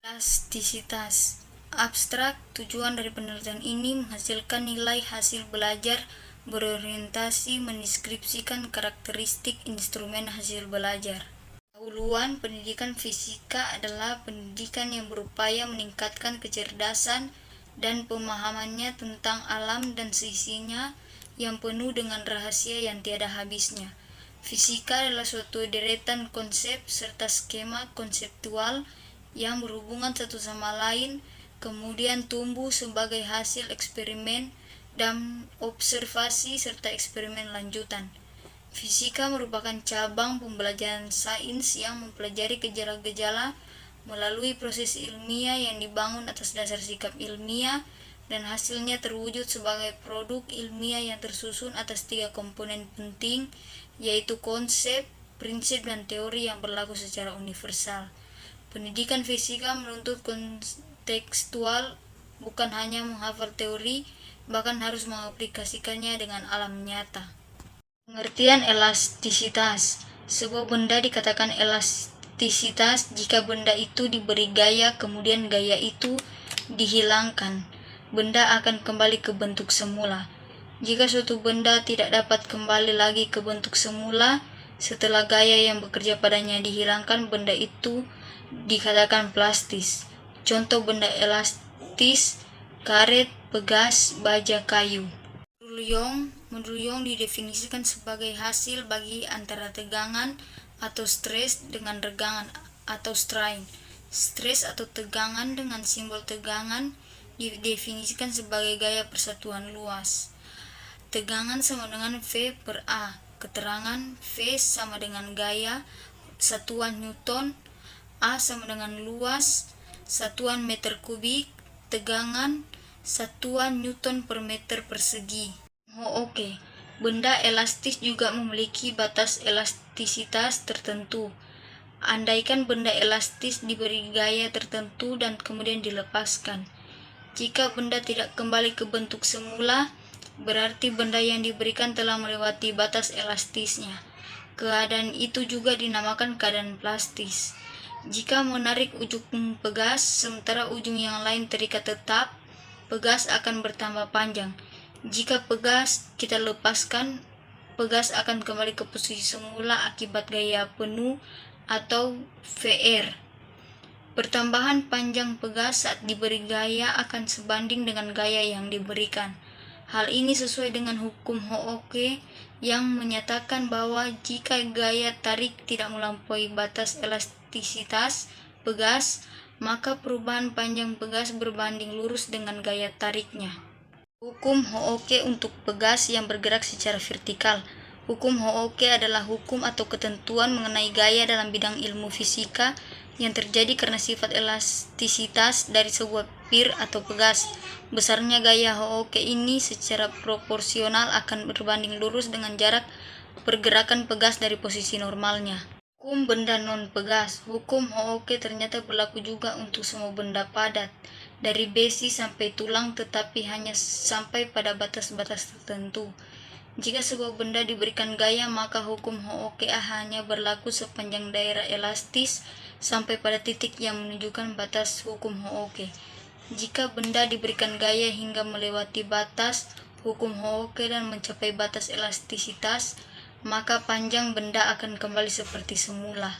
Elastisitas abstrak. Tujuan dari penelitian ini menghasilkan nilai hasil belajar berorientasi mendeskripsikan karakteristik instrumen hasil belajar. Dahuluan, pendidikan fisika adalah pendidikan yang berupaya meningkatkan kecerdasan dan pemahamannya tentang alam dan seisinya yang penuh dengan rahasia yang tiada habisnya. Fisika adalah suatu deretan konsep serta skema konseptual yang berhubungan satu sama lain, kemudian tumbuh sebagai hasil eksperimen dan observasi serta eksperimen lanjutan. Fisika merupakan cabang pembelajaran sains yang mempelajari gejala-gejala melalui proses ilmiah yang dibangun atas dasar sikap ilmiah dan hasilnya terwujud sebagai produk ilmiah yang tersusun atas 3 komponen penting, yaitu konsep, prinsip, dan teori yang berlaku secara universal. Pendidikan fisika menuntut kontekstual, bukan hanya menghafal teori, bahkan harus mengaplikasikannya dengan alam nyata. Pengertian elastisitas. Sebuah benda dikatakan elastisitas jika benda itu diberi gaya, kemudian gaya itu dihilangkan. Benda akan kembali ke bentuk semula. Jika suatu benda tidak dapat kembali lagi ke bentuk semula setelah gaya yang bekerja padanya dihilangkan, benda itu dikatakan plastis. Contoh benda elastis: karet, pegas, baja, kayu. Menurut Young didefinisikan sebagai hasil bagi antara tegangan atau stres dengan regangan atau strain. Stres atau tegangan dengan simbol tegangan didefinisikan sebagai gaya persatuan luas. Tegangan sama dengan V per A. Keterangan: V sama dengan gaya, satuan Newton. A sama dengan luas, satuan meter kubik. Tegangan, satuan Newton per meter persegi. Oke. Benda elastis juga memiliki batas elastisitas tertentu. Andaikan benda elastis diberi gaya tertentu dan kemudian dilepaskan. Jika benda tidak kembali ke bentuk semula, berarti benda yang diberikan telah melewati batas elastisnya. Keadaan itu juga dinamakan keadaan plastis. Jika menarik ujung pegas, sementara ujung yang lain terikat tetap, pegas akan bertambah panjang. Jika pegas kita lepaskan, pegas akan kembali ke posisi semula akibat gaya penuh atau VR. Pertambahan panjang pegas saat diberi gaya akan sebanding dengan gaya yang diberikan. Hal ini sesuai dengan hukum Hooke yang menyatakan bahwa jika gaya tarik tidak melampaui batas elastisitas pegas, maka perubahan panjang pegas berbanding lurus dengan gaya tariknya. Hukum Hooke untuk pegas yang bergerak secara vertikal. Hukum Hooke adalah hukum atau ketentuan mengenai gaya dalam bidang ilmu fisika yang terjadi karena sifat elastisitas dari sebuah pir atau pegas. Besarnya gaya Hooke ini secara proporsional akan berbanding lurus dengan jarak pergerakan pegas dari posisi normalnya. Hukum benda non-pegas. Hukum Hooke ternyata berlaku juga untuk semua benda padat, dari besi sampai tulang, tetapi hanya sampai pada batas-batas tertentu. Jika sebuah benda diberikan gaya, maka hukum Hooke hanya berlaku sepanjang daerah elastis sampai pada titik yang menunjukkan batas hukum Hooke. Jika benda diberikan gaya hingga melewati batas hukum Hooke dan mencapai batas elastisitas, maka panjang benda akan kembali seperti semula.